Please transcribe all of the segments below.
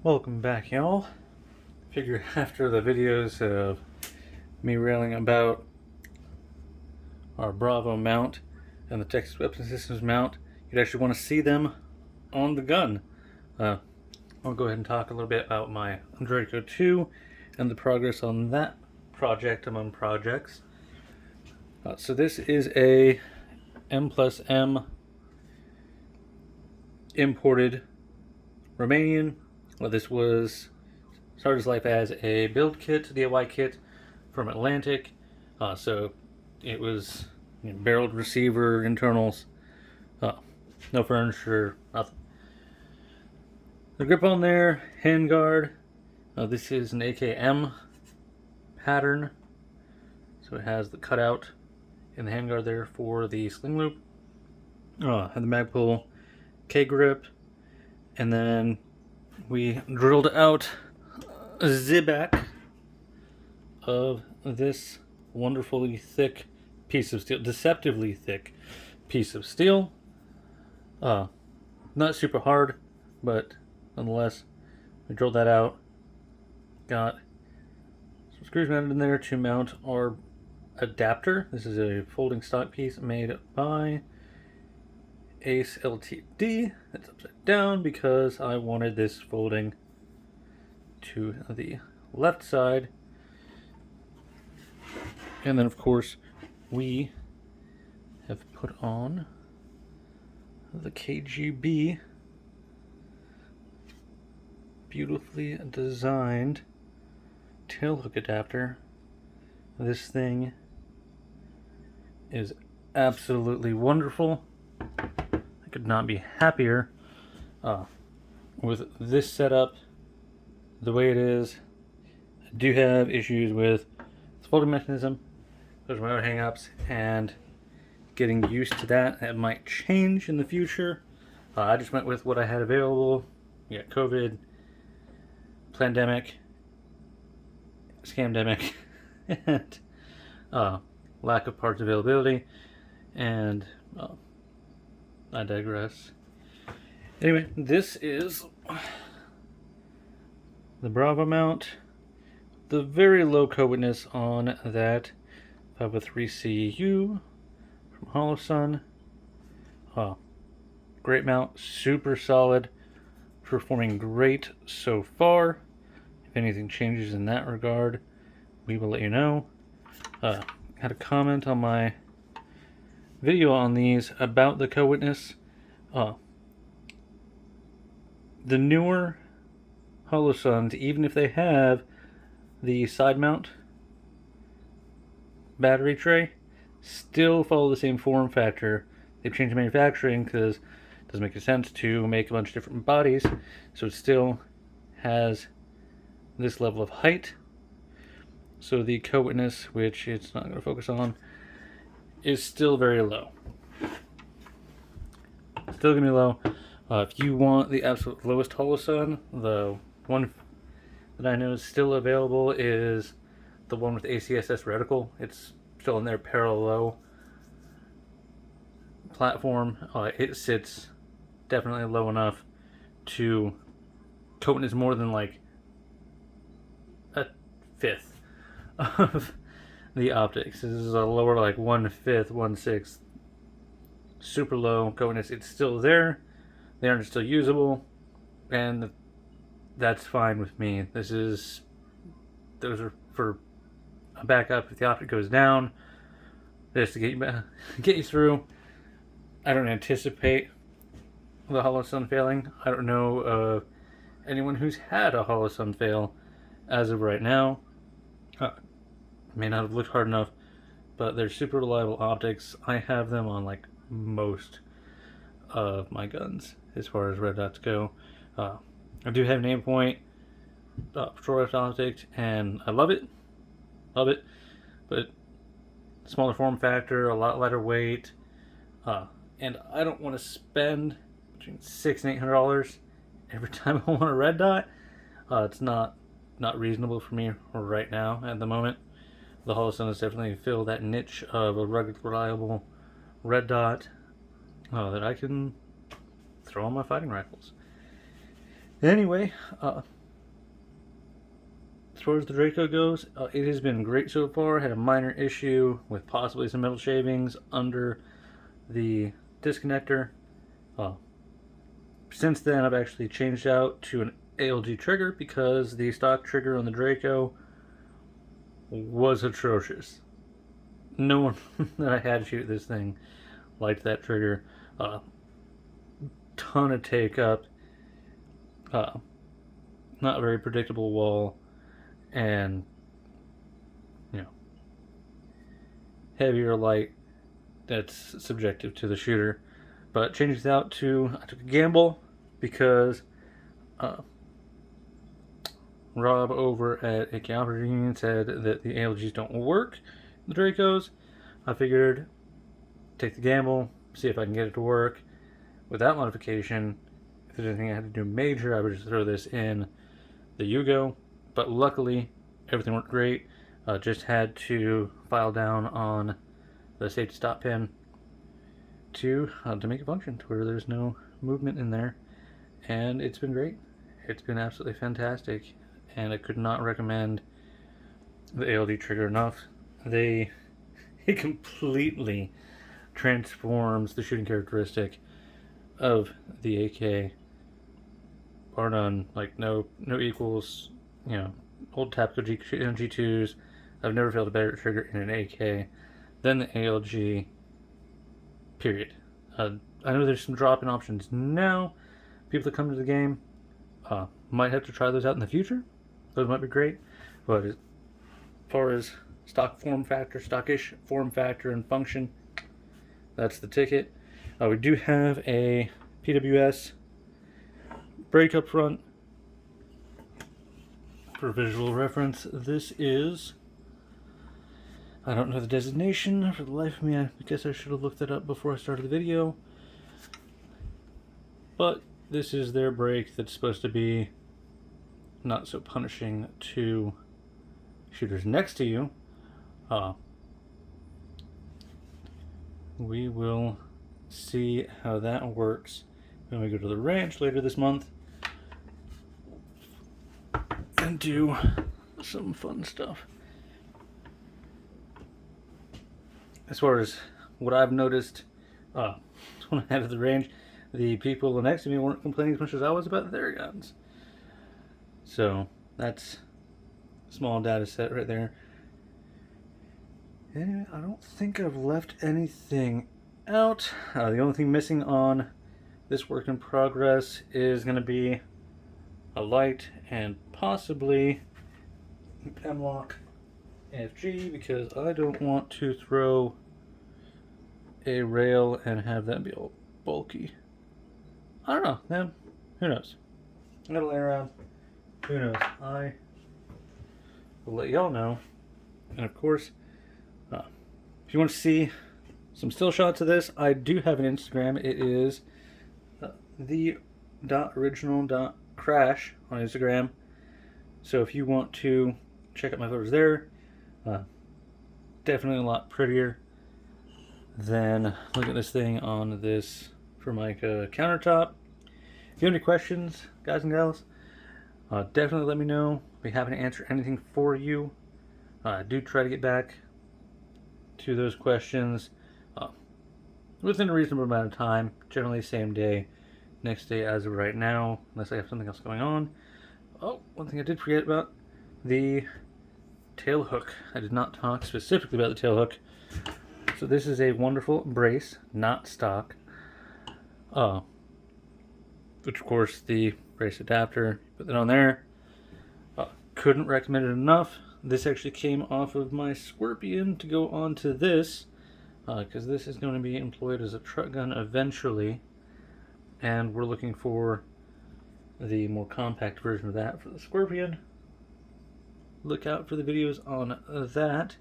Welcome back, y'all. Figure after the videos of me railing about our Bravo mount and the Texas Weapon Systems mount, you'd actually want to see them on the gun. I'll go ahead and talk a little bit about my Draco 2 and the progress on that project among projects. So this is a M+M imported Romanian. This was started its life as a build kit, DIY kit from Atlantic. So it was barreled receiver, internals, no furniture, nothing. The grip on there, handguard. This is an AKM pattern, so it has the cutout in the handguard there for the sling loop. And the mag pull, K grip, and then we drilled out a zibback of this wonderfully thick piece of steel, deceptively thick piece of steel. Not super hard, but nonetheless, we drilled that out. Got some screws mounted in there to mount our adapter. This is a folding stock piece made by Ace Ltd. It's upside down because I wanted this folding to the left side. And then, of course, we have put on the KGB beautifully designed tailhook adapter. This thing is absolutely wonderful. I could not be happier with this setup the way it is. I do have issues with the folding mechanism. Those are my own hang-ups, and getting used to that. That might change in the future. I just went with what I had available. We got COVID, pandemic, scamdemic, and lack of parts availability, and I digress. Anyway, this is the Bravo mount. The very low co-witness on that 503CU from Holosun. Great mount, super solid, performing great so far. If anything changes in that regard, we will let you know. Had a comment on my video on these about the co-witness. The newer Holosuns, even if they have the side mount battery tray, still follow the same form factor. They've changed manufacturing because it doesn't make sense to make a bunch of different bodies, so it still has this level of height. So the co-witness, which it's not going to focus on, is still very low. Still going to be low. If you want the absolute lowest Holosun, the one that I know is still available is the one with ACSS reticle. It's still in their parallel platform. It sits definitely low enough to co-witness more than like a fifth of the optics. This is a lower, like 1/5, 1/6, super low co-witness. It's still there. They aren't still usable, and that's fine with me. Those are for a backup if the optic goes down, just to get you through. I don't anticipate the Holosun failing. I don't know of anyone who's had a Holosun fail as of right now. May not have looked hard enough, but they're super reliable optics. I have them on like most of my guns as far as red dots go. I do have an aimpoint patrol rifle optic, and I love it, but smaller form factor, a lot lighter weight, and I don't want to spend between $600 and $800 every time I want a red dot. It's not reasonable for me right now at the moment. The Holosun has definitely filled that niche of a rugged, reliable red dot that I can throw on my fighting rifles. Anyway, as far as the Draco goes, it has been great so far. Had a minor issue with possibly some metal shavings under the disconnector. Since then, I've actually changed out to an ALG trigger because the stock trigger on the Draco was atrocious. No one that I had shoot this thing liked that trigger. Ton of take up. Not very predictable wall, and heavier light. That's subjective to the shooter. But changed it out to, I took a gamble because Rob over at AK Operating Union said that the ALGs don't work, the Dracos. I figured take the gamble, see if I can get it to work without modification. If there's anything I had to do major, I would just throw this in the Yugo. But luckily, everything worked great. Just had to file down on the safety stop pin to make it function to where there's no movement in there, and it's been great. It's been absolutely fantastic, and I could not recommend the ALD trigger enough. It completely transforms the shooting characteristic of the AK, bar none. Like no equals. Old Tapco G2s. I've never felt a better trigger in an AK than the ALG. Period. I know there's some drop-in options now. People that come to the game might have to try those out in the future. Those might be great. But as far as stock form factor, stockish form factor and function, that's the ticket. We do have a PWS brake up front. For visual reference, this is, I don't know the designation for the life of me. I guess I should have looked that up before I started the video. But this is their brake that's supposed to be not so punishing to shooters next to you. We will see how that works when we go to the ranch later this month and do some fun stuff. As far as what I've noticed when I had at the range, the people next to me weren't complaining as much as I was about their guns. So that's a small data set right there. Anyway, I don't think I've left anything out. The only thing missing on this work in progress is going to be a light and possibly M-lock FG, because I don't want to throw a rail and have that be all bulky. I don't know, man. Who knows? I'm gonna lay around. Who knows? I will let y'all know. And of course, if you want to see some still shots of this, I do have an Instagram. It is the.original.crash on Instagram. So if you want to check out my photos there, definitely a lot prettier than look at this thing on this Formica countertop. If you have any questions, guys and gals, definitely let me know. I'll be happy to answer anything for you. Do try to get back to those questions within a reasonable amount of time, generally same day, next day as of right now, unless I have something else going on. Oh, one thing I did forget about, the tail hook. I did not talk specifically about the tail hook. So this is a wonderful brace, not stock. Which of course the brace adapter, put that on there. Couldn't recommend it enough. This actually came off of my Scorpion to go onto this, because this is going to be employed as a truck gun eventually, and we're looking for the more compact version of that for the Scorpion. Look out for the videos on that.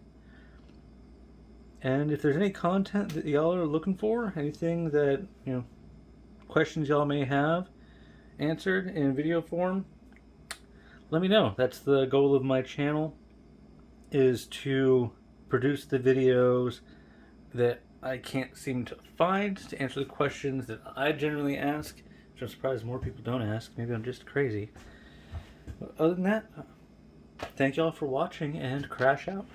And if there's any content that y'all are looking for, anything that, questions y'all may have answered in video form, let me know. That's the goal of my channel, is to produce the videos that I can't seem to find to answer the questions that I generally ask, which I'm surprised more people don't ask. Maybe I'm just crazy. But other than that, thank y'all for watching and crash out.